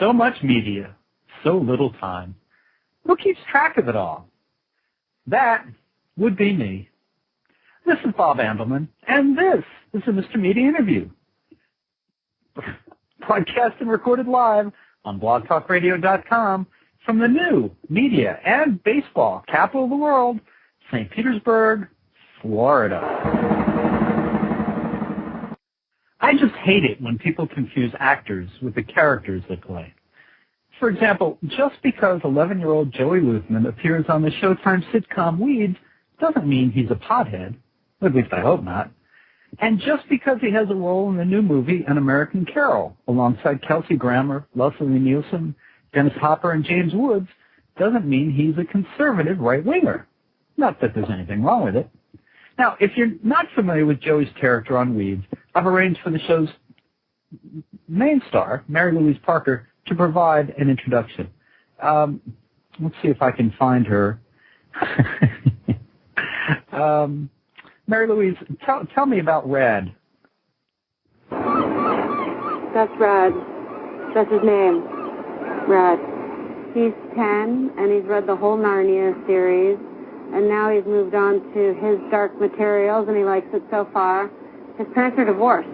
So much media, so little time. Who keeps track of it all? That would be me. This is Bob Ambleman, and this is a Mr. Media interview. Broadcast and recorded live on blogtalkradio.com from the new media and baseball capital of the world, St. Petersburg, Florida. I just hate it when people confuse actors with the characters they play. For example, just because 11-year-old Joey Luthman appears on the Showtime sitcom Weeds doesn't mean he's a pothead. At least I hope not. And just because he has a role in the new movie An American Carol alongside Kelsey Grammer, Leslie Nielsen, Dennis Hopper, and James Woods doesn't mean he's a conservative right-winger. Not that there's anything wrong with it. Now, if you're not familiar with Joey's character on Weeds, I've arranged for the show's main star, Mary Louise Parker, to provide an introduction. Let's see if I can find her. Mary Louise, tell me about Rad. That's Rad. That's his name. Rad. He's 10, and he's read the whole Narnia series, and now he's moved on to his dark materials, and he likes it so far. His parents are divorced,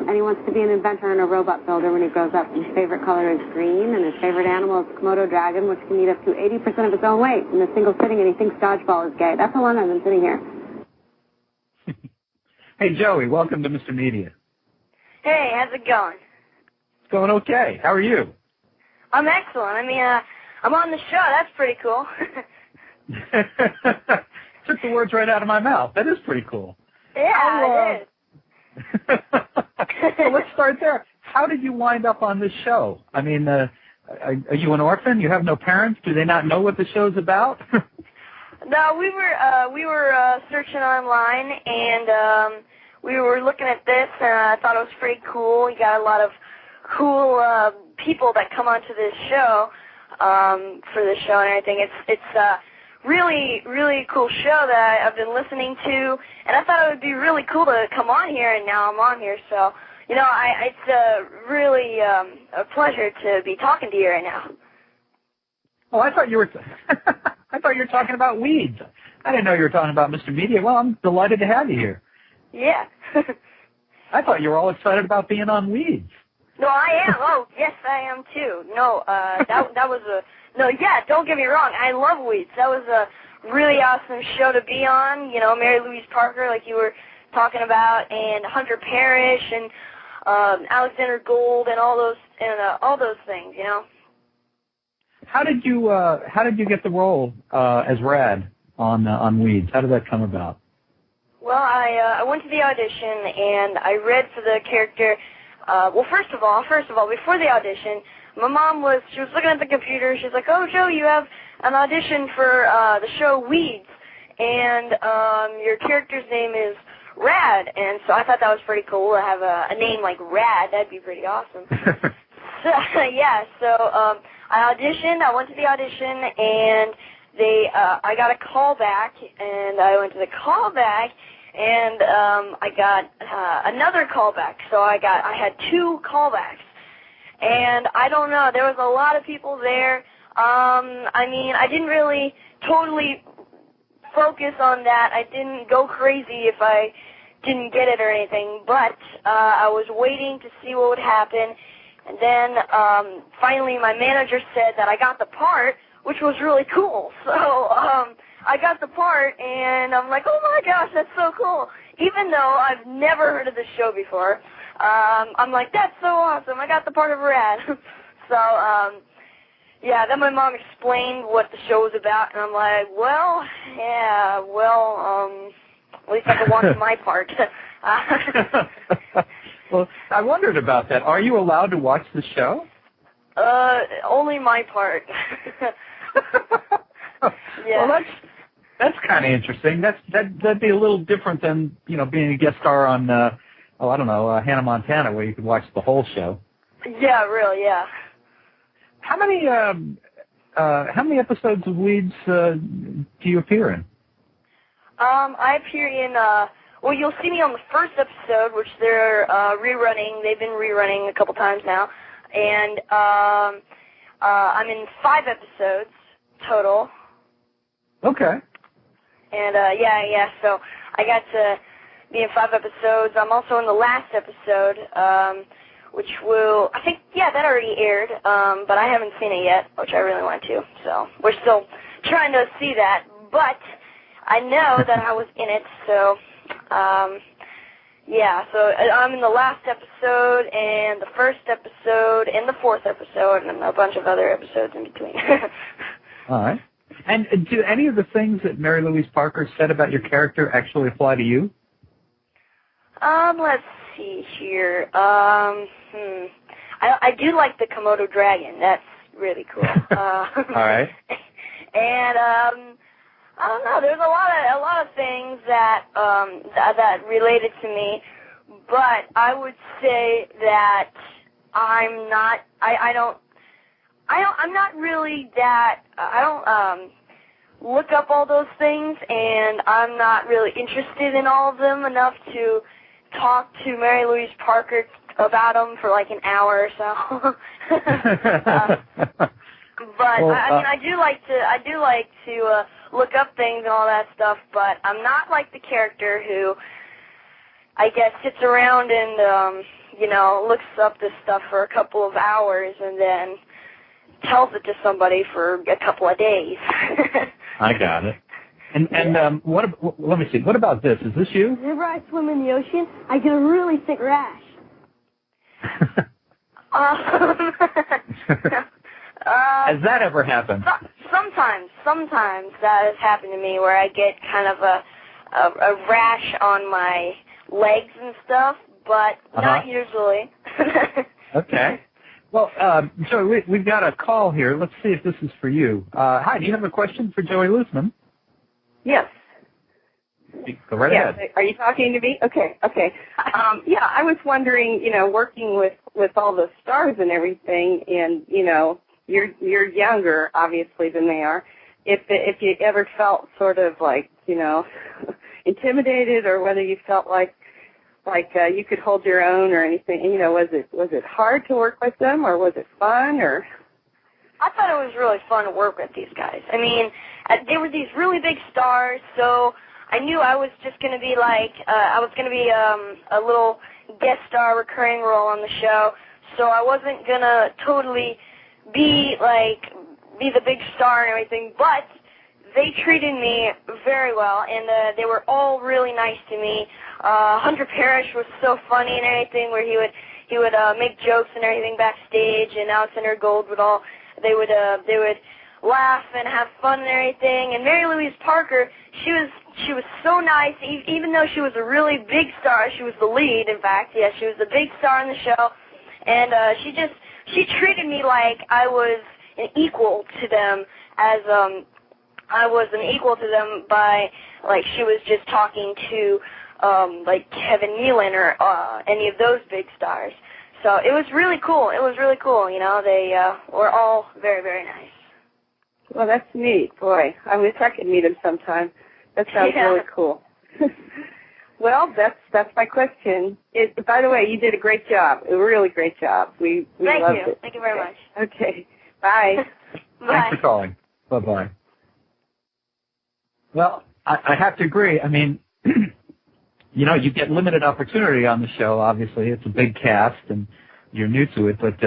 and he wants to be an inventor and a robot builder when he grows up. His favorite color is green, and his favorite animal is a Komodo dragon, which can eat up to 80% of its own weight in a single sitting, and he thinks dodgeball is gay. That's how long I've been sitting here. Hey, Joey, welcome to Mr. Media. Hey, how's it going? It's going okay. How are you? I'm excellent. I mean, I'm on the show. That's pretty cool. Took the words right out of my mouth. That is pretty cool. Yeah, it is. So let's start there. How did you wind up on this show? I mean, are you an orphan? You have no parents? Do they not know what the show's about? No, we were searching online, and we were looking at this, and I thought it was pretty cool. You got a lot of cool people that come onto this show for this show and everything. It's a really, really cool show that I've been listening to, and I thought it would be really cool to come on here, and now I'm on here. So, you know, it's really a pleasure to be talking to you right now. Oh, I thought you were. I thought you were talking about Weeds. I didn't know you were talking about Mr. Media. Well, I'm delighted to have you here. Yeah. I thought you were all excited about being on Weeds. No, I am. Oh, yes, I am too. No, that was a no. Yeah, don't get me wrong. I love Weeds. That was a really awesome show to be on. You know, Mary Louise Parker, like you were talking about, and Hunter Parrish, and Alexander Gold, and all those things. You know. How did you get the role as Rad on Weeds? How did that come about? Well, I went to the audition, and I read for the character. Well, first of all, before the audition, my mom was looking at the computer. She's like, "Oh, Joe, you have an audition for the show Weeds, and your character's name is Rad." And so I thought that was pretty cool to have a name like Rad. That'd be pretty awesome. So, yeah, so I auditioned. I went to the audition, and I got a call back, and I went to the call back, and I got another call back. So I had 2 callbacks, and I don't know. There was a lot of people there. I mean, I didn't really totally focus on that. I didn't go crazy if I didn't get it or anything, but I was waiting to see what would happen. And then finally my manager said that I got the part, which was really cool. So I got the part, and I'm like, oh my gosh, that's so cool. Even though I've never heard of this show before, I'm like, that's so awesome. I got the part of Rad. So, yeah, then my mom explained what the show was about, and I'm like, well, yeah, at least I can watch my part. Well, I wondered about that. Are you allowed to watch the show? Only my part. Yeah. Well, that's kind of interesting. That'd be a little different than, you know, being a guest star on I don't know, Hannah Montana, where you could watch the whole show. Yeah, really, yeah. How many episodes of Weeds do you appear in? I appear in well, you'll see me on the first episode, which they're rerunning. They've been rerunning a couple times now. and I'm in 5 episodes total. Okay. And so I got to be in 5 episodes. I'm also in the last episode, which I think, that already aired, but I haven't seen it yet, which I really want to. So we're still trying to see that, but I know that I was in it, so, so I'm in the last episode, and the first episode, and the 4th episode, and a bunch of other episodes in between. All right. And do any of the things that Mary Louise Parker said about your character actually apply to you? Let's see here. I do like the Komodo dragon. That's really cool. All right. And I don't know. There's a lot of things that that related to me, but I would say that I'm not. I'm not really that. I don't look up all those things, and I'm not really interested in all of them enough to talk to Mary Louise Parker about them for like an hour or so. But well, I do like to look up things and all that stuff, but I'm not like the character who, I guess, sits around and looks up this stuff for a couple of hours and then tells it to somebody for a couple of days. I got it. And let me see. What about this? Is this you? Whenever I swim in the ocean, I get a really thick rash. Has that ever happened? Sometimes that has happened to me where I get kind of a rash on my legs and stuff, but not usually. Okay. Well, Joey, we've got a call here. Let's see if this is for you. Hi, do you have a question for Joey Luthman? Yes. Go right ahead. Are you talking to me? Okay. I was wondering, working with all the stars and everything, and you're younger, obviously, than they are. If you ever felt sort of like, intimidated, or whether you felt like you could hold your own or anything, was it hard to work with them, or was it fun, or? I thought it was really fun to work with these guys. I mean, they were these really big stars, so I knew I was just going to be a little guest star recurring role on the show, so I wasn't going to totally be the big star and everything, but they treated me very well, and they were all really nice to me. Hunter Parrish was so funny and everything, where he would make jokes and everything backstage, and Alexander Gold they would laugh and have fun and everything. And Mary Louise Parker, she was so nice, even though she was a really big star. She was the lead, in fact. Yeah, she was the big star in the show, and she treated me like I was an equal to them, as I was an equal to them by, she was just talking to Kevin Nealon or any of those big stars. So it was really cool. They were all very, very nice. Well, that's neat, boy. I wish I could meet him sometime. That sounds really cool. Well, that's my question. By the way, you did a great job. A really great job. We loved it. Thank you very much. Okay. Bye. Bye. Thanks for calling. Bye-bye. Well, I have to agree. I mean, you get limited opportunity on the show, obviously. It's a big cast, and you're new to it. But,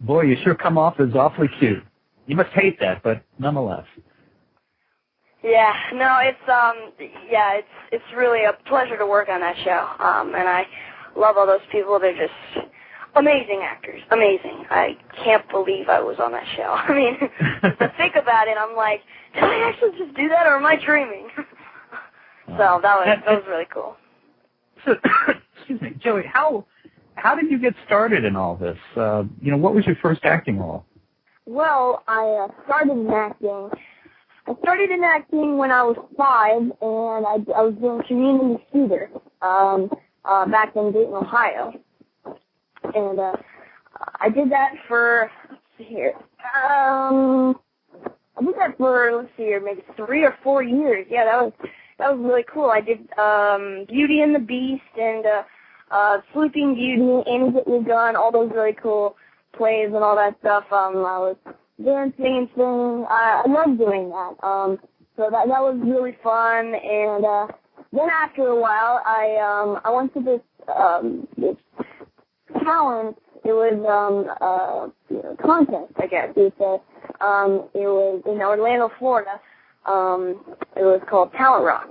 boy, you sure come off as awfully cute. You must hate that, but nonetheless. Yeah, no, it's really a pleasure to work on that show. And I love all those people. They're just amazing actors. Amazing. I can't believe I was on that show. I mean, to think about it, I'm like, did I actually just do that, or am I dreaming? So that was really cool. So, excuse me, Joey, how did you get started in all this? What was your first acting role? Well, I started in acting. I started in acting when I was 5, and I was doing community theater back in Dayton, Ohio. And I did that for, let's see here, maybe 3 or 4 years. Yeah, that was really cool. I did Beauty and the Beast and Sleeping Beauty, Annie Get Your Gun, all those really cool plays and all that stuff. I was dancing and singing. I love doing that. So that was really fun. And then after a while, I went to this talent. It was contest, I guess you say. It was in Orlando, Florida. It was called Talent Rock.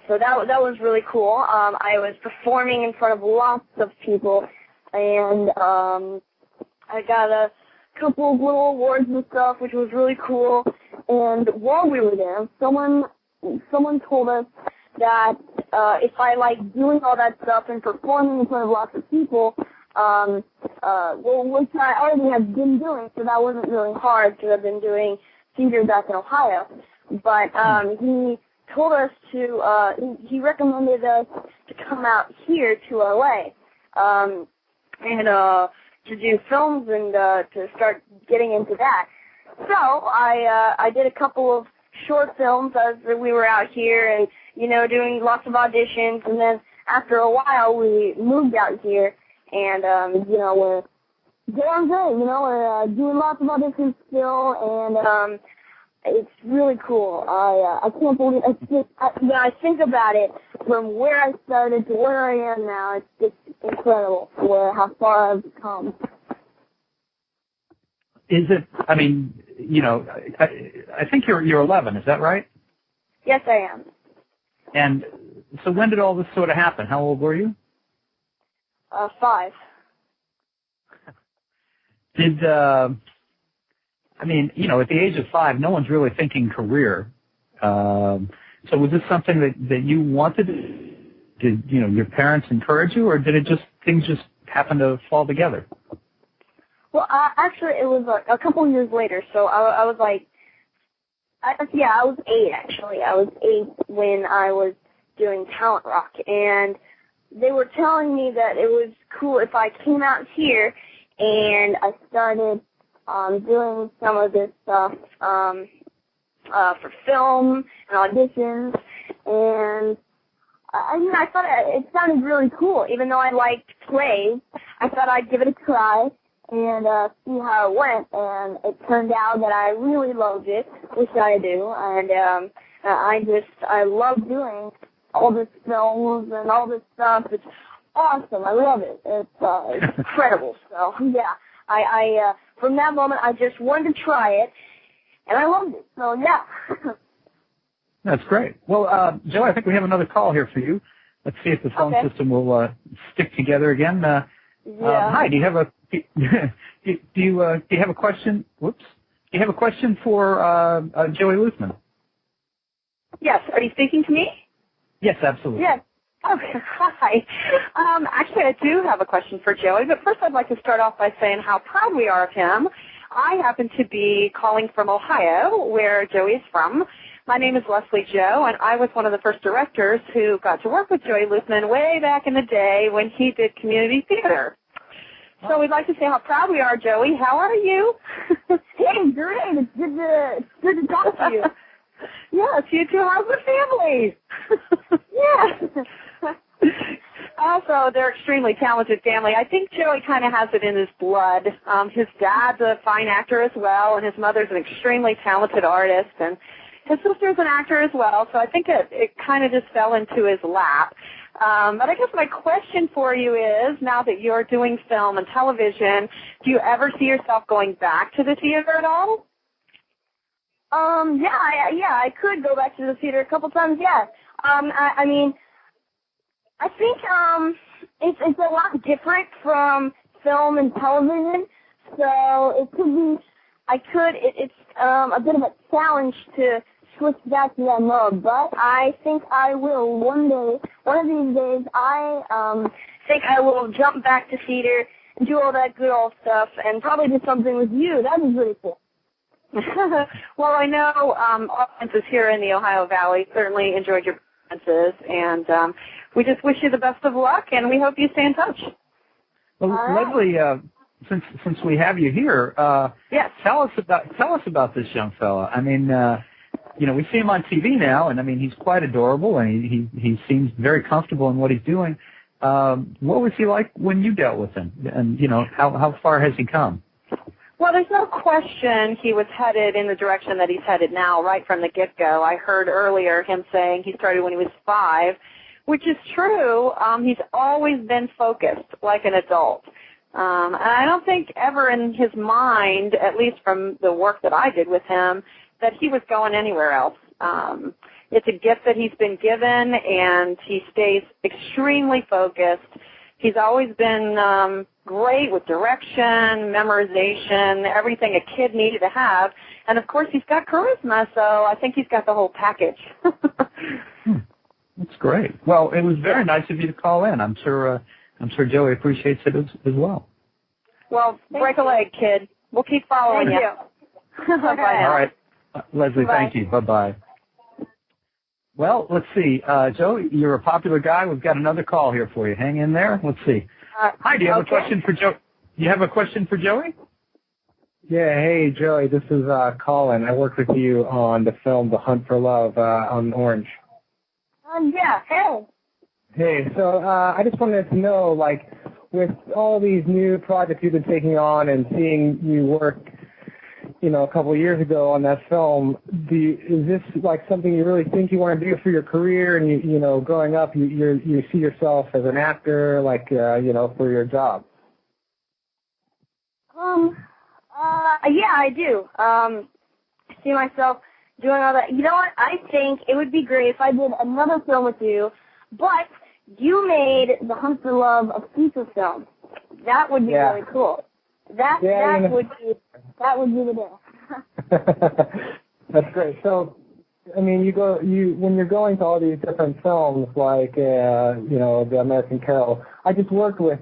So that was really cool. I was performing in front of lots of people, and I got a couple of little awards and stuff, which was really cool. And while we were there, someone told us that if I like doing all that stuff and performing in front of lots of people, which I already have been doing, so that wasn't really hard because I've been doing theater back in Ohio. But he told us he recommended us to come out here to LA and to do films and to start getting into that. So I did a couple of short films as we were out here and, doing lots of auditions. And then after a while, we moved out here and, we're doing great. We're doing lots of auditions still, and it's really cool. I can't believe it. When I think about it, from where I started to where I am now, it's just incredible how far I've come. Is it? I mean, I think you're 11. Is that right? Yes, I am. And so, when did all this sort of happen? How old were you? 5. Did at the age of 5, no one's really thinking career. So was this something that you wanted? Did your parents encourage you, or did things just happen to fall together? Well, actually, it was a couple of years later. So I was like, I was 8 actually. I was 8 when I was doing Talent Rock, and they were telling me that it was cool if I came out here and I started doing some of this stuff for film and auditions, and I thought it sounded really cool. Even though I liked plays, I thought I'd give it a try and see how it went, and it turned out that I really loved it, which I do, and I love doing all this films and all this stuff. It's awesome. I love it. It's incredible. So yeah, I from that moment I just wanted to try it, and I loved it. So yeah. That's great. Well, Joe, I think we have another call here for you. Let's see if the phone system will stick together again. Hi. Do you have a do you have a question? Whoops. Do you have a question for Joey Luthman? Yes. Are you speaking to me? Yes, absolutely. Yes. Okay. Hi. Actually, I do have a question for Joey, but first I'd like to start off by saying how proud we are of him. I happen to be calling from Ohio, where Joey is from. My name is Leslie Joe, and I was one of the first directors who got to work with Joey Luthman way back in the day when he did community theater. So we'd like to say how proud we are, Joey. How are you? Hey, great. It's good to talk to you. Yes, you two. How's the family? Yeah. Also, they're extremely talented family. I think Joey kind of has it in his blood. His dad's a fine actor as well, and his mother's an extremely talented artist, and his sister's an actor as well, so I think it kind of just fell into his lap. But I guess my question for you is, now that you're doing film and television, do you ever see yourself going back to the theater at all? I could go back to the theater a couple times, yeah. I mean, I think it's a lot different from film and television, so it could be, it's a bit of a challenge to switch back to that mode, but I think I will one day. One of these days, I think I will jump back to theater and do all that good old stuff and probably do something with you. That would be really cool. Well, I know audiences here in the Ohio Valley certainly enjoyed your performances, and we just wish you the best of luck, and we hope you stay in touch. Well, Leslie, since we have you here, yes, tell us about this young fella. I mean, we see him on TV now, and I mean, he's quite adorable, and he seems very comfortable in what he's doing. What was he like when you dealt with him? And, how far has he come? Well, there's no question he was headed in the direction that he's headed now, right from the get-go. I heard earlier him saying he started when he was 5, which is true. He's always been focused like an adult. And I don't think ever in his mind, at least from the work that I did with him, that he was going anywhere else. It's a gift that he's been given, and he stays extremely focused. He's always been great with direction, memorization, everything a kid needed to have. And, of course, he's got charisma, so I think he's got the whole package. That's great. Well, it was very nice of you to call in. I'm sure Joey appreciates it as well. Well, break a leg, kid. We'll keep following you. Bye-bye. All right. Leslie, thank you. Bye-bye. Well, let's see. Joe, you're a popular guy. We've got another call here for you. Hang in there. Let's see. Hi, do you have a question for Joe? You have a question for Joey? Yeah, hey, Joey. This is Colin. I worked with you on the film The Hunt for Love on Orange. Yeah, hey. Hey, so I just wanted to know, like, with all these new projects you've been taking on and seeing you work, a couple of years ago on that film, is this like something you really think you want to do for your career? And growing up, you see yourself as an actor, like for your job. Yeah, I do. I see myself doing all that. You know what? I think it would be great if I did another film with you, but you made The Hunt for Love a feature film. That would be really cool. That would be the deal. That's great. So, I mean, when you're going to all these different films, like the American Carol. I just worked with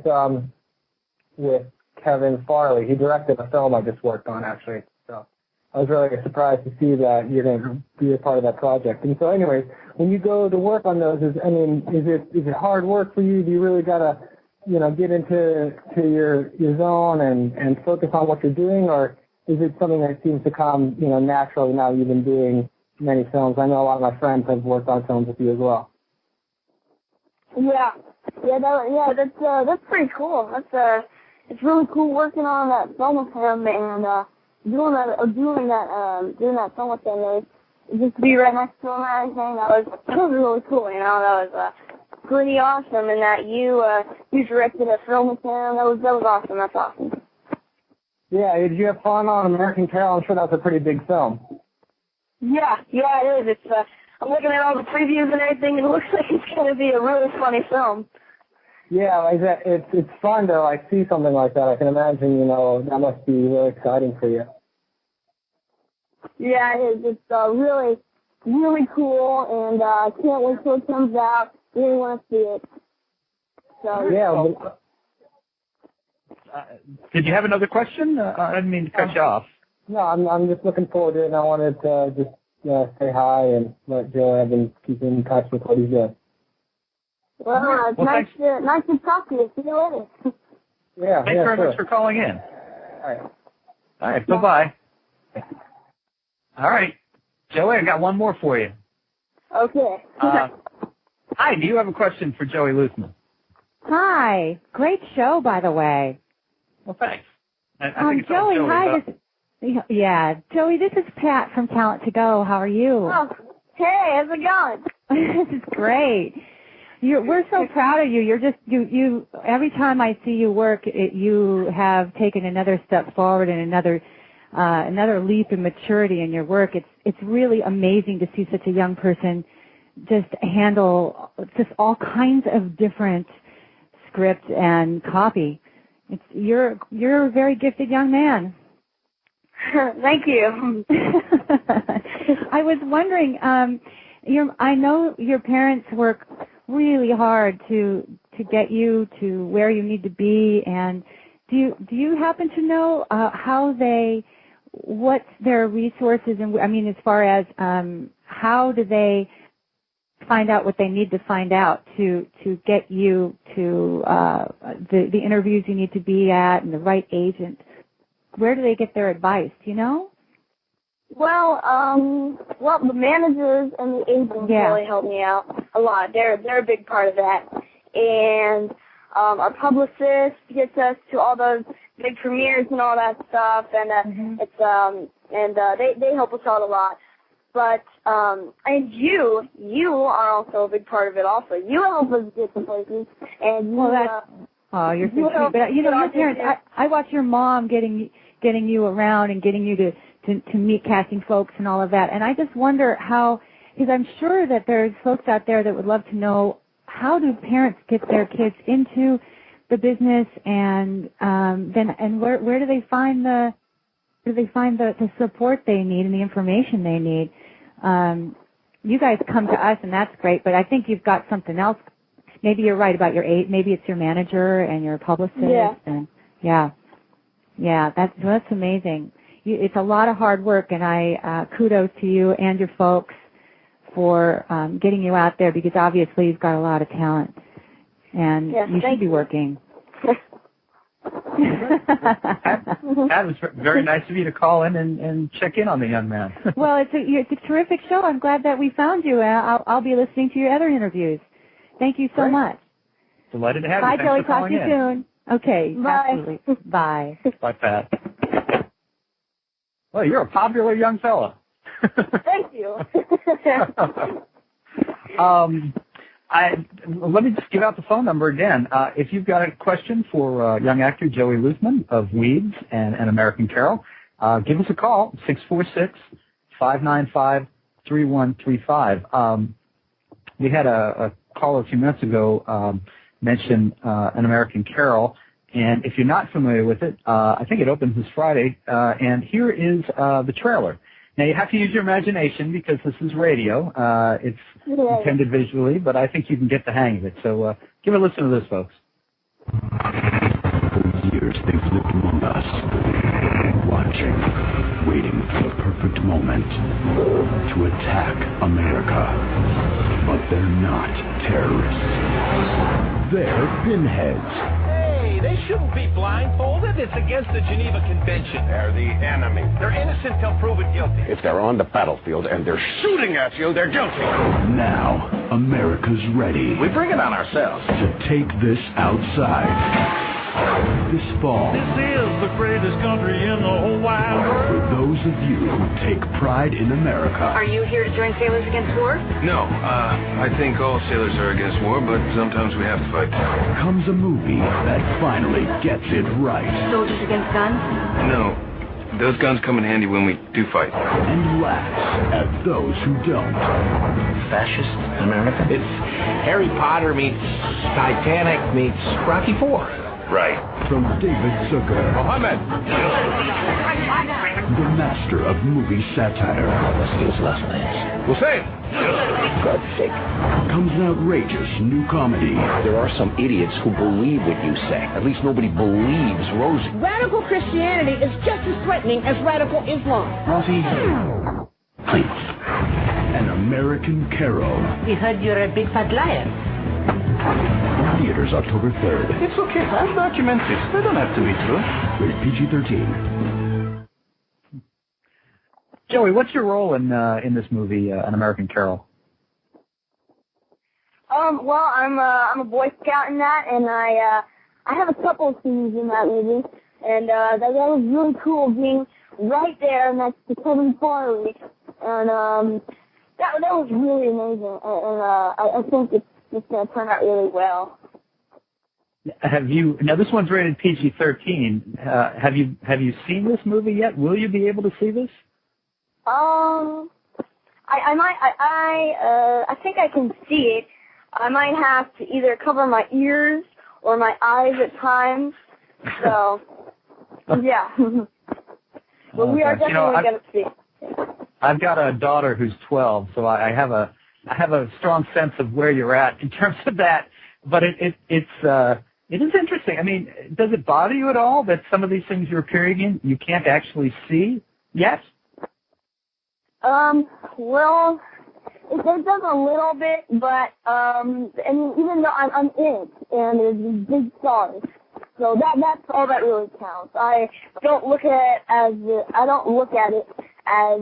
Kevin Farley. He directed a film I just worked on, actually. So I was really surprised to see that you're going to be a part of that project. And so, anyways, when you go to work on those, is it hard work for you? Do you really gotta get into your zone and focus on what you're doing, or is it something that seems to come, naturally now you've been doing many films? I know a lot of my friends have worked on films with you as well. That's pretty cool. It's really cool working on that film with him and doing that film with him. Just to be right next to him and everything. That was really cool. That was pretty awesome. And that you directed a film with him. That was awesome. That's awesome. Yeah, did you have fun on American Carol? I'm sure that was a pretty big film. Yeah, it is. It's I'm looking at all the previews and everything, and it looks like it's going to be a really funny film. Yeah, it's fun to see something like that. I can imagine, that must be really exciting for you. Yeah, it is. It's really, really cool, and I can't wait till it comes out. Really want to see it. So yeah. Did you have another question? I didn't mean to cut you off. No, I'm just looking forward to it, and I wanted to just say hi and let Joe have and keep in touch with what he's doing. Well, it's nice to talk to you. See you later. Yeah. Thanks very much for calling in. All right. Bye-bye. All right. Joey, I got one more for you. Okay. Hi, do you have a question for Joey Luthman? Hi. Great show, by the way. Well, thanks. I think it's Joey, hi. Joey, this is Pat from Talent to Go. How are you? Oh, hey, how's it going? This is great. We're so proud of you. You're just you. Every time I see you work, you have taken another step forward and another leap in maturity in your work. It's really amazing to see such a young person just handle just all kinds of different script and copy. You're a very gifted young man. Thank you. I was wondering, I know your parents work really hard to get you to where you need to be, and do you happen to know what's their resources, and as far as how do they find out what they need to find out to get you to the interviews you need to be at and the right agent? Where do they get their advice? Do you know? Well, the managers and the agents really help me out a lot. They're a big part of that. and our publicist gets us to all those big premieres and all that stuff, and they help us out a lot. But and you are also a big part of it. Also, you help us get to places, and you. Oh, you're so sweet. But your parents. I watch your mom getting you around and getting you to meet casting folks and all of that. And I just wonder how, because I'm sure that there's folks out there that would love to know how do parents get their kids into the business, and where do they find the support they need and the information they need. You guys come to us, and that's great. But I think you've got something else. Maybe you're right about your age. Maybe it's your manager and your publicist. Yeah. And that's amazing. It's a lot of hard work, and I kudos to you and your folks for getting you out there, because obviously you've got a lot of talent, and you should be working. That was very nice of you to call in and check in on the young man. Well, it's a terrific show. I'm glad that we found you. I'll be listening to your other interviews. Thank you so much. Delighted to have you. Bye, Thanks Joey. for Talk to you soon. Okay. Bye. Absolutely. Bye. Bye, Pat. Well, you're a popular young fella. Thank you. Let me just give out the phone number again. If you've got a question for young actor Joey Luthman of Weeds and An American Carol, give us a call, 646-595-3135. We had a caller a few minutes ago mention An American Carol, and if you're not familiar with it, I think it opens this Friday, and here is the trailer. Now, you have to use your imagination because this is radio. It's intended visually, but I think you can get the hang of it. So give a listen to this, folks. For years, they've lived among us, watching, waiting for the perfect moment to attack America. But they're not terrorists. They're pinheads. They shouldn't be blindfolded. It's against the Geneva Convention. They're the enemy. They're innocent till proven guilty. If they're on the battlefield and they're shooting at you, they're guilty. Now, America's ready. We bring it on ourselves. To take this outside. This fall. This is the greatest country in the whole wide world. For those of you who take pride in America. Are you here to join Sailors Against War? No. I think all sailors are against war, but sometimes we have to fight. Comes a movie that finally gets it right. Soldiers Against Guns? No. Those guns come in handy when we do fight. And laughs at those who don't. Fascist America? It's Harry Potter meets Titanic meets Rocky IV. Right. From David Zucker. Mohammed! The master of movie satire. What's his last name? Hussein! For God's sake. Comes an outrageous new comedy. There are some idiots who believe what you say. At least nobody believes Rosie. Radical Christianity is just as threatening as radical Islam. Rosie, please. An American Carol. We heard you're a big fat liar. Theaters October 3rd. It's okay. I'm documented. They don't have to be true. Rated PG-13. Joey, what's your role in this movie, An American Carol? Well, I'm a Boy Scout in that, and I have a couple of scenes in that movie, and that was really cool being right there next to Kevin Farley, and that was really amazing, and I think it's going to turn out really well. Now this one's rated PG-13. Have you seen this movie yet? Will you be able to see this? I think I can see it. I might have to either cover my ears or my eyes at times. So, yeah. But we are definitely going to see it. I've got a daughter who's 12, so I have a strong sense of where you're at in terms of that. But it is interesting. I mean, does it bother you at all that some of these things you're appearing in you can't actually see yet? Well, it does a little bit, but and even though I'm in it and there's these big stars, so that's all that really counts. I don't look at it as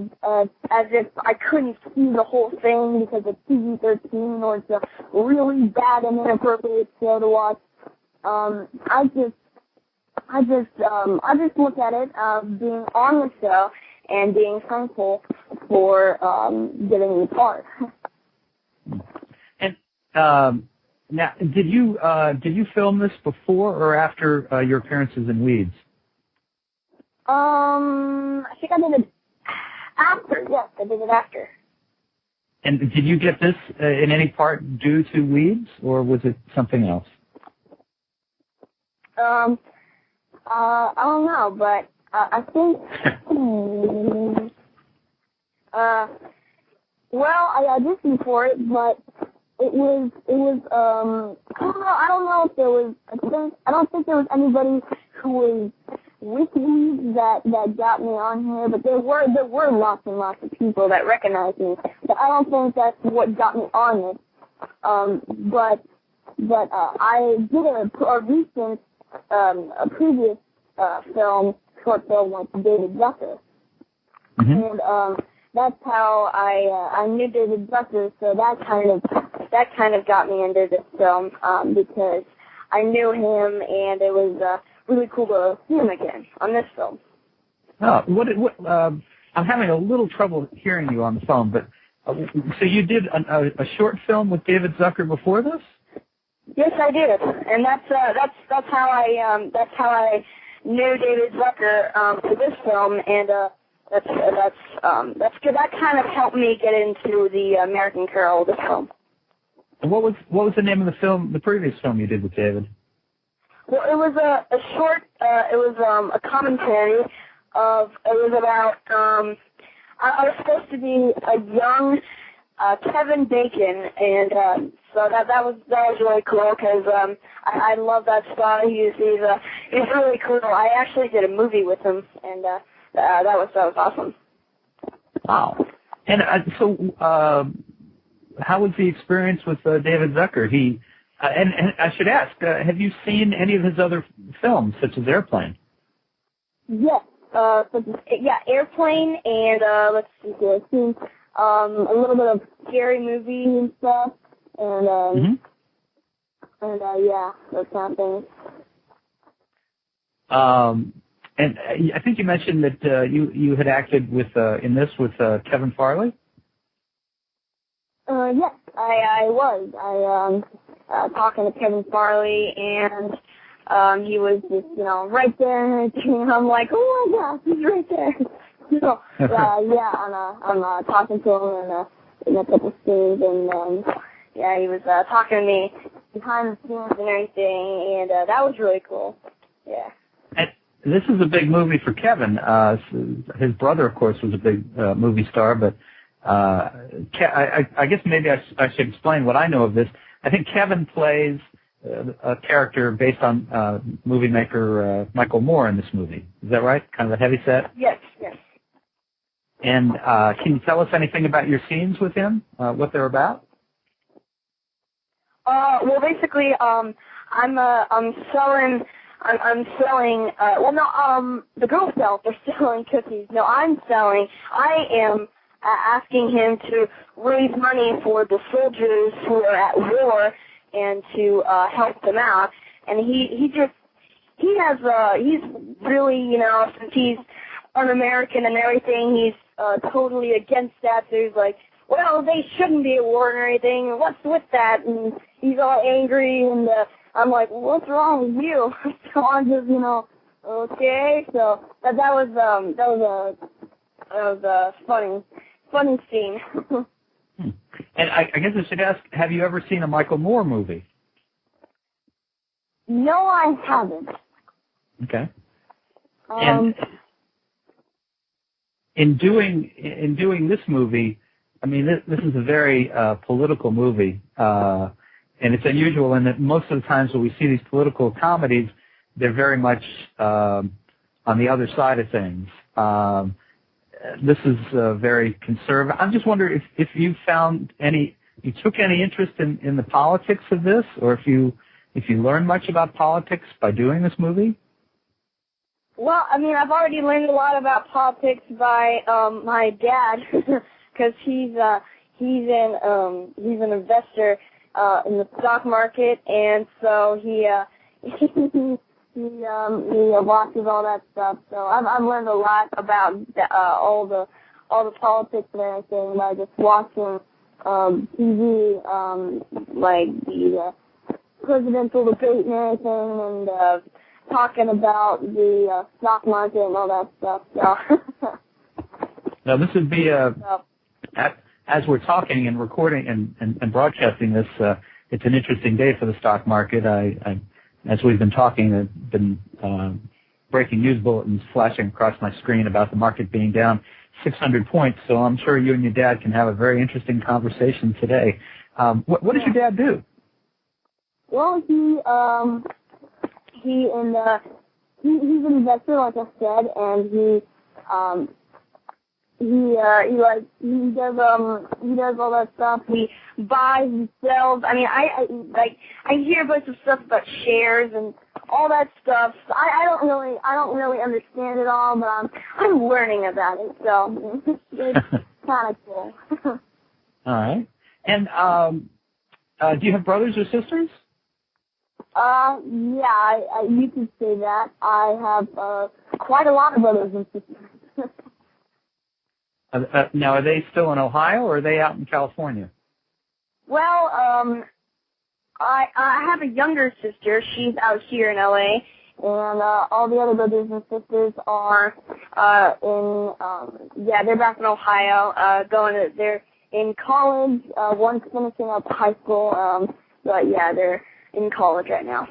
if I couldn't see the whole thing because it's PG-13 or it's a really bad and inappropriate show to watch. I just look at it being on the show and being thankful for getting the part. And now, did you film this before or after your appearances in Weeds? I think I did it after. Yes, I did it after. And did you get this in any part due to Weeds, or was it something else? I don't know, but I think. Well, I auditioned for it, but it was. I don't know if there was. I don't think there was anybody who was with me that got me on here, but there were lots and lots of people that recognized me. But I don't think that's what got me on it. But I did a recent, a previous short film with David Zucker, and that's how I knew David Zucker. So that kind of got me into this film because I knew him, and it was really cool to see him again on this film. Oh, I'm having a little trouble hearing you on the phone, but so you did a short film with David Zucker before this? Yes, I did, and that's how I knew David Zucker for this film, and that's good. That kind of helped me get into the American Carol, this film. And what was the name of the film, the previous film you did with David? Well, it was a short. It was a commentary of. It was about. I was supposed to be a young Kevin Bacon, and so that was really cool because I love that style. He's really cool. I actually did a movie with him, and that was awesome. Wow. And so, how was the experience with David Zucker? And I should ask, have you seen any of his other films, such as Airplane? Yes. Airplane, and let's see here. I've seen a little bit of Scary Movie and stuff, and those kind of things. And I think you mentioned that you had acted in this with Kevin Farley? Yes, I was. Talking to Kevin Farley, and he was just, right there, and I'm like, oh my gosh, he's right there. So, I'm talking to him in a couple scenes, and he was talking to me behind the scenes and everything, and that was really cool. Yeah. And this is a big movie for Kevin. His brother, of course, was a big movie star, but I guess maybe I should explain what I know of this. I think Kevin plays a character based on movie maker Michael Moore in this movie. Is that right? Kind of a heavy set? Yes. And can you tell us anything about your scenes with him? What they're about? Well, basically, I'm selling. The Girl Scouts are selling cookies. No, I'm selling. I am asking him to raise money for the soldiers who are at war and to help them out. And he's really, since he's un-American and everything, he's totally against that. So he's like, well, they shouldn't be at war and everything. What's with that? And he's all angry, and I'm like, what's wrong with you? So I'm just, okay. So that was a funny scene. And I guess I should ask, have you ever seen a Michael Moore movie? No, I haven't. Okay. And in doing this movie, I mean, this is a very political movie, and it's unusual in that most of the times when we see these political comedies, they're very much on the other side of things. This is very conservative. I'm just wondering if you took any interest in the politics of this, or if you learned much about politics by doing this movie? Well, I mean, I've already learned a lot about politics by my dad, because he's an investor in the stock market, and so he watches all that stuff. So I've learned a lot about all the politics and everything by just watching TV, like the presidential debate and everything, and talking about the stock market and all that stuff. So. Now, this would be as we're talking and recording and broadcasting this. It's an interesting day for the stock market. As we've been talking, there have been breaking news bulletins flashing across my screen about the market being down 600 points. So I'm sure you and your dad can have a very interesting conversation today. What does your dad do? Well, he's an investor, like I said, and he does all that stuff. He buys and sells. I mean, I hear a bunch of stuff about shares and all that stuff. I don't really understand it all, but I'm learning about it. So it's kind of cool. All right. And do you have brothers or sisters? Yeah, you could say that. I have quite a lot of brothers and sisters. Now, are they still in Ohio, or are they out in California? Well, I have a younger sister. She's out here in LA, and all the other brothers and sisters are they're back in Ohio. They're in college. One's finishing up high school. But yeah, they're in college right now.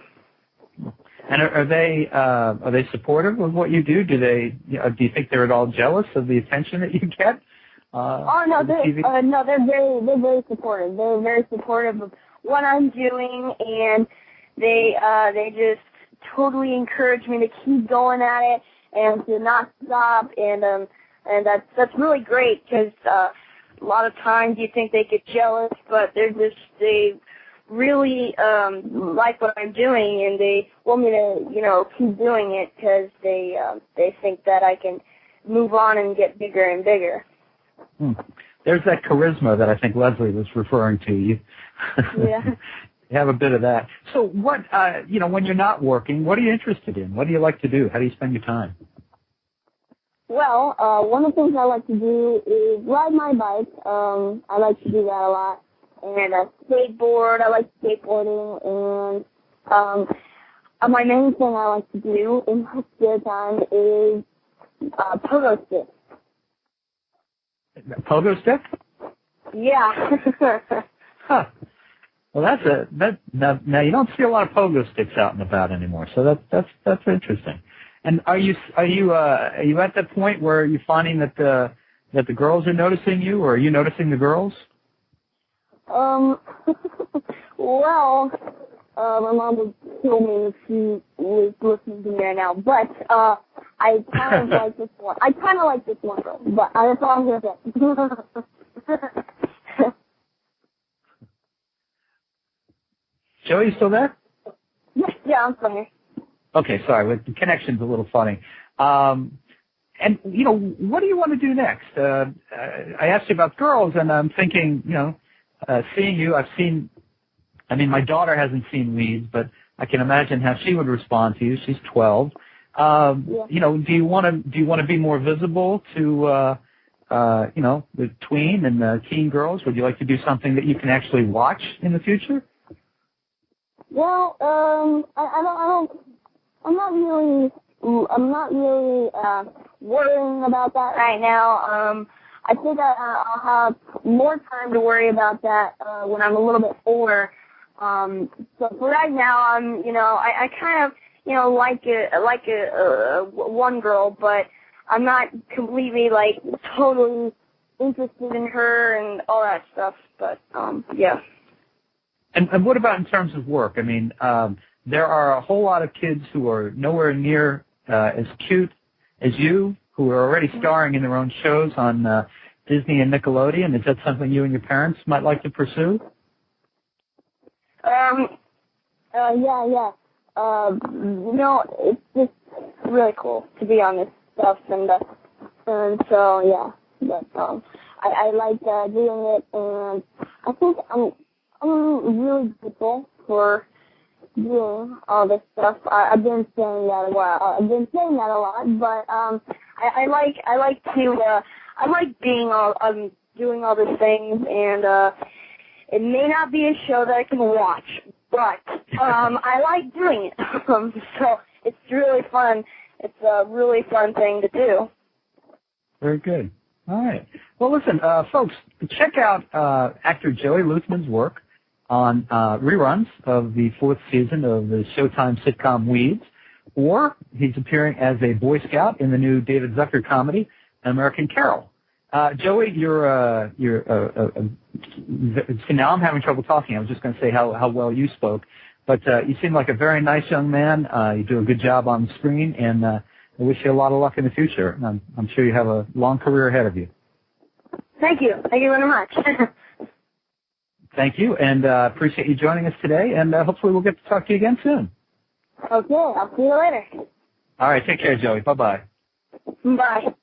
And are they supportive of what you do? Do you think they're at all jealous of the attention that you get? They're very supportive. They're very supportive of what I'm doing, and they just totally encourage me to keep going at it and to not stop. And that's really great, because a lot of times you think they get jealous, but they really like what I'm doing, and they want me to, keep doing it, because they think that I can move on and get bigger and bigger. There's that charisma that I think Leslie was referring to. You have a bit of that. So what, when you're not working, what are you interested in? What do you like to do? How do you spend your time? Well, one of the things I like to do is ride my bike. I like to do that a lot. And skateboard, I like skateboarding, and my main thing I like to do in my spare time is pogo stick. Pogo stick? Yeah. Huh. Well, now you don't see a lot of pogo sticks out and about anymore, so that's interesting. And are you at that point where you're finding that the girls are noticing you, or are you noticing the girls? Well, my mom would kill me if she was listening to me right now, but I kind of like this one. I kind of like this one girl, but that's all I'm going to say. Joey, you still there? Yeah, I'm still here. Okay, sorry, the connection's a little funny. And, what do you want to do next? I asked you about girls, and I'm thinking, seeing you, my daughter hasn't seen Weeds, but I can imagine how she would respond to you. She's 12. Do you want to be more visible to, the tween and the teen girls? Would you like to do something that you can actually watch in the future? Well, I'm not really worrying about that right now. I think I'll have more time to worry about that when I'm a little bit older. So for right now, I kind of, like one girl, but I'm not completely, totally interested in her and all that stuff. But, yeah. And what about in terms of work? There are a whole lot of kids who are nowhere near as cute as you, who are already starring in their own shows on Disney and Nickelodeon. Is that something you and your parents might like to pursue? Yeah. It's just, really cool to be on this stuff, and so yeah. But I like doing it, and I think I'm really grateful for doing all this stuff. I've been saying that a while. I've been saying that a lot, but I like being doing all these things, and it may not be a show that I can watch, but I like doing it. So it's really fun. It's a really fun thing to do. Very good. All right. Well, listen, folks, check out actor Joey Luthman's work on reruns of the 4th season of the Showtime sitcom Weeds, or he's appearing as a Boy Scout in the new David Zucker comedy, An American Carol. Joey, now I'm having trouble talking. I was just going to say how well you spoke, but you seem like a very nice young man. You do a good job on the screen, and I wish you a lot of luck in the future. I'm sure you have a long career ahead of you. Thank you. Thank you very much. Thank you, and appreciate you joining us today, and hopefully we'll get to talk to you again soon. Okay, I'll see you later. All right, take care, Joey. Bye-bye. Bye.